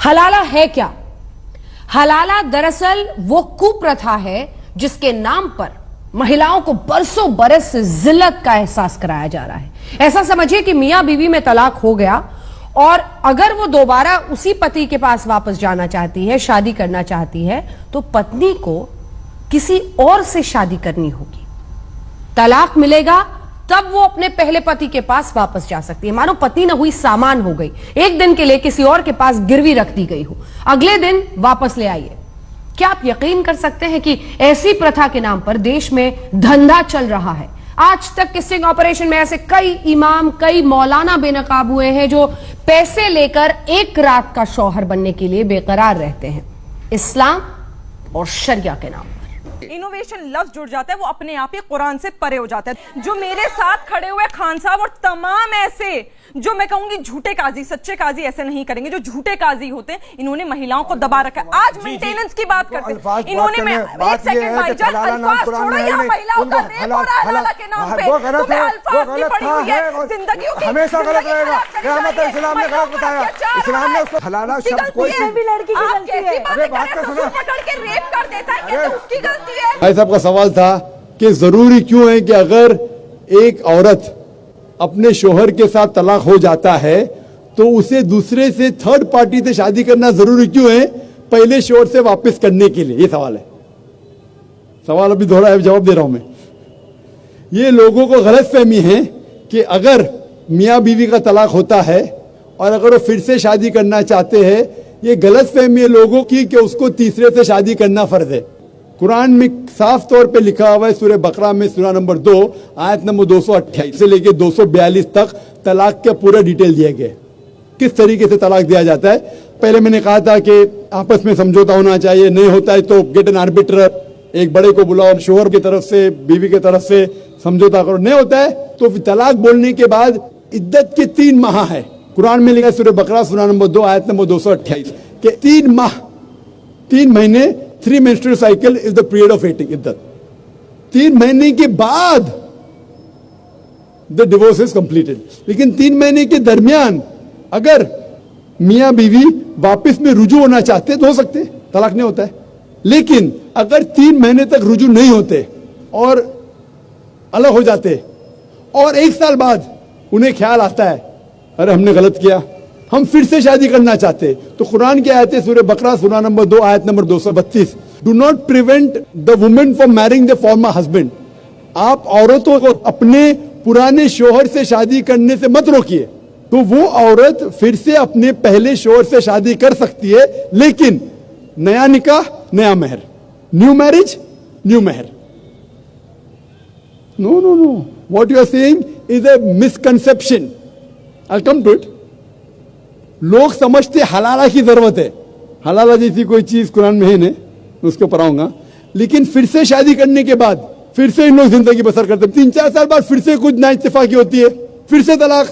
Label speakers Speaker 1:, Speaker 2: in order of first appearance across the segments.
Speaker 1: हलाला है क्या? हलाला दरअसल वो कुप्रथा है जिसके नाम पर महिलाओं को बरसों बरस से जिल्लत का एहसास कराया जा रहा है। ऐसा समझिए कि मियां बीवी में तलाक हो गया और अगर वो दोबारा उसी पति के पास वापस जाना चाहती है, शादी करना चाहती है, तो पत्नी को किसी और से शादी करनी होगी। तलाक मिलेगा तब वो अपने पहले पति के पास वापस जा सकती है। मानो पत्नी न हुई सामान हो गई, एक दिन के लिए किसी और के पास गिरवी रख दी गई हो, अगले दिन वापस ले आइए। क्या आप यकीन कर सकते हैं कि ऐसी प्रथा के नाम पर देश में धंधा चल रहा है? आज तक के स्टिंग ऑपरेशन में ऐसे कई इमाम, कई मौलाना बेनकाब हुए हैं जो पैसे लेकर एक रात का शौहर बनने के लिए बेकरार रहते हैं, इस्लाम और शरिया के नाम।
Speaker 2: इनोवेशन लफ्ज जुड़ जाता है, वो अपने आप ही कुरान से परे हो जाता है। जो मेरे साथ खड़े हुए खान साहब और तमाम ऐसे जो मैं कहूंगी झूठे काजी, सच्चे काजी ऐसे नहीं करेंगे, जो झूठे काजी होते हैं, इन्होंने महिलाओं को दबा रखा है। आज मेंटेनेंस की बात करते हैं इन्होंने, एक सेकंड भाईजान, अल्फाज छोड़ो, यहाँ महिलाओं का रेप हो रहा है हलाला के नाम पे, तुम्हें अल्फाज की पड़ी हुई है, जिंदगियों की
Speaker 3: हमेशा गलत रहेगा। क़यामत इस्लाम ने गलत बताया, इस्लाम ने उसको हलाला शब्द कोई
Speaker 2: भी लड़की की गलती है। अरे बात तो सुनो, पकड़ के रेप कर देता है, कहते उसकी गलती है।
Speaker 4: भाई साहब का सवाल था कि जरूरी क्यों है कि अगर एक औरत अपने शोहर के साथ तलाक हो जाता है तो उसे दूसरे से, थर्ड पार्टी से शादी करना जरूरी क्यों है पहले शोहर से वापस करने के लिए? ये सवाल है। सवाल अभी दोहरा है, जवाब दे रहा हूं मैं। ये लोगों को गलतफहमी है कि अगर मियां बीवी का तलाक होता है और अगर वो फिर से शादी करना चाहते हैं, ये गलतफहमी है लोगों की कि उसको तीसरे से शादी करना फर्ज है। कुरान में साफ तौर पे लिखा हुआ है, सूरह बकरा में सूरा नंबर 2 आयत नंबर 228 से लेके 242 तक तलाक का पूरा डिटेल दिया गया, किस तरीके से तलाक दिया जाता है। पहले मैंने कहा था कि आपस में समझौता होना चाहिए, नहीं होता है तो गेट एन आर्बिट्रर, एक बड़े को बुलाओ, शोहर की तरफ से बीवी की तरफ से समझौता करो। नहीं होता है तो तलाक बोलने के बाद इद्दत के 3 माह है। कुरान में लिखा सूरह बकरा सूरा नंबर 2 आयत नंबर 228 के 3 माह, 3 महीने, 3 menstrual cycle is the period of waiting इद्दत। 3 महीने के बाद the divorce is completed। लेकिन 3 महीने के दरमियान अगर मियां बीवी वापस में रुजू होना चाहते तो हो सकते, तलाक नहीं होता है। लेकिन अगर 3 महीने तक रुजू नहीं होते और अलग हो जाते और 1 साल बाद उन्हें ख्याल आता है अरे हमने गलत किया, हम फिर से शादी करना चाहते, तो कुरान की आयत है सूरह बकरा सूरा नंबर 2 आयत number 232, do not prevent the women from marrying the former husband. आप औरतों को अपने पुराने शोहर से शादी करने से मत रोकिए। तो वो औरत फिर से अपने पहले शोहर से शादी कर सकती है, लेकिन नया निकाह नया मेहर, न्यू मैरिज न्यू मेहर। No no no, what you are saying is a misconception. I come to it. लोग समझते हलाला की जरूरत है, हलाला जैसी कोई चीज कुरान में है नहीं, मैं उसके ऊपर आऊंगा। लेकिन फिर से शादी करने के बाद फिर से इन लोग जिंदगी बसर करते हैं, 3-4 साल बाद फिर से कुछ नाइत्तेफाकी होती है, फिर से तलाक।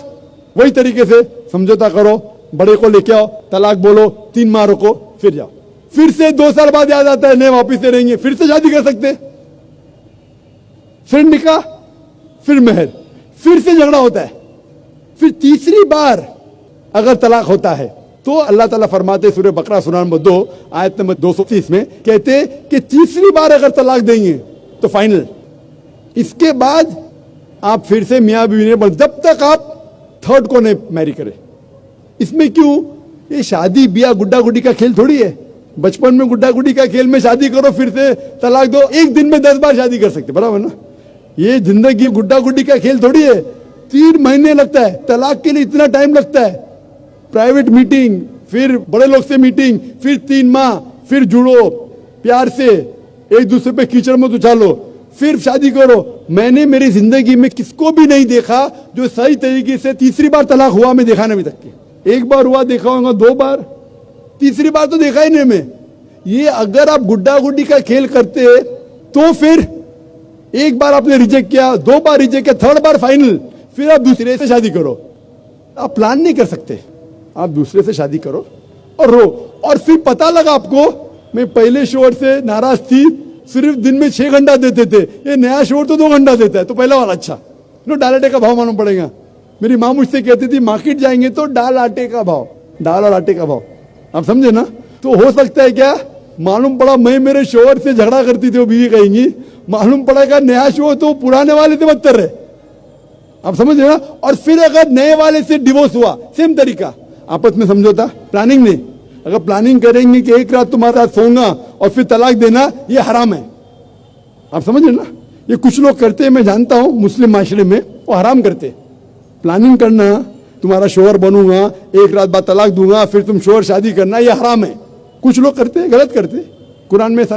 Speaker 4: वही तरीके से समझौता करो, बड़े को लेके आओ, तलाक बोलो, 3 माह रुको, फिर जाओ, फिर से 2 साल बाद याद आता है नहीं वापिस से रहेंगे, फिर से शादी कर सकते, फिर निकाह, फिर मेहर, फिर से झगड़ा होता है। फिर तीसरी बार अगर तलाक होता है तो अल्लाह ताला फरमाते सूरह बकरा सूरा नंबर 2 आयत नंबर 230 में कहते कि तीसरी बार अगर तलाक देंगे तो फाइनल। इसके बाद आप फिर से मियां बीवी ने, जब तक आप थर्ड को नहीं मैरी करें। इसमें क्यों? ये शादी ब्याह गुड्डा गुड्डी का खेल थोड़ी है। बचपन में गुड्डा गुड्डी का खेल में शादी करो फिर से तलाक दो, एक दिन में 10 बार शादी कर सकते, बराबर ना? ये जिंदगी गुड्डा गुड्डी का खेल थोड़ी है। 3 महीने लगता है तलाक के लिए, इतना टाइम लगता है। प्राइवेट मीटिंग, फिर बड़े लोग से मीटिंग, फिर 3 माह, फिर जुड़ो प्यार से, एक दूसरे पे कीचड़ मत उछालो, फिर शादी करो। मैंने मेरी जिंदगी में किसको भी नहीं देखा जो सही तरीके से तीसरी बार तलाक हुआ, मैं देखा नहीं अभी तक। 1 बार हुआ देखा होगा, 2 बार, तीसरी बार तो देखा ही नहीं मैं। ये अगर आप गुड्डा गुड्डी का खेल करते तो फिर 1 बार आपने रिजेक्ट किया, 2 बार रिजेक्ट किया, 3rd बार फाइनल, फिर आप दूसरे से शादी करो। आप प्लान नहीं कर सकते, आप दूसरे से शादी करो और रो। और फिर पता लगा आपको, मैं पहले शोहर से नाराज थी, सिर्फ दिन में 6 घंटा देते थे, ये नया शोहर तो 2 घंटा देता है, तो पहला वाला अच्छा। नो, दाल आटे का भाव मालूम पड़ेगा। मेरी माँ मुझसे कहती थी मार्केट जाएंगे तो दाल आटे का भाव, दाल और आटे का भाव। आप समझे ना। तो हो सकता है क्या, मालूम पड़ा मैं मेरे शोहर से झगड़ा करती थी, वो बीवी कहेंगी, मालूम पड़ेगा नया शोहर तो पुराने वाले से बदतर है। आप समझ रहे ना। और फिर अगर नए वाले से डिवोर्स हुआ, सेम तरीका, आपस में समझौता, प्लानिंग नहीं। अगर प्लानिंग करेंगे कि एक रात तुम्हारे साथ सोऊंगा और फिर तलाक देना, ये हराम है। आप समझ रहे ना। ये कुछ लोग करते हैं, मैं जानता हूं मुस्लिम माशरे में, वो हराम करते। प्लानिंग करना, तुम्हारा शोहर बनूंगा, एक रात बाद तलाक दूंगा, फिर तुम शोहर शादी करना, ये हराम है। कुछ लोग करते हैं, गलत करते। कुरान में ऐसा नहीं।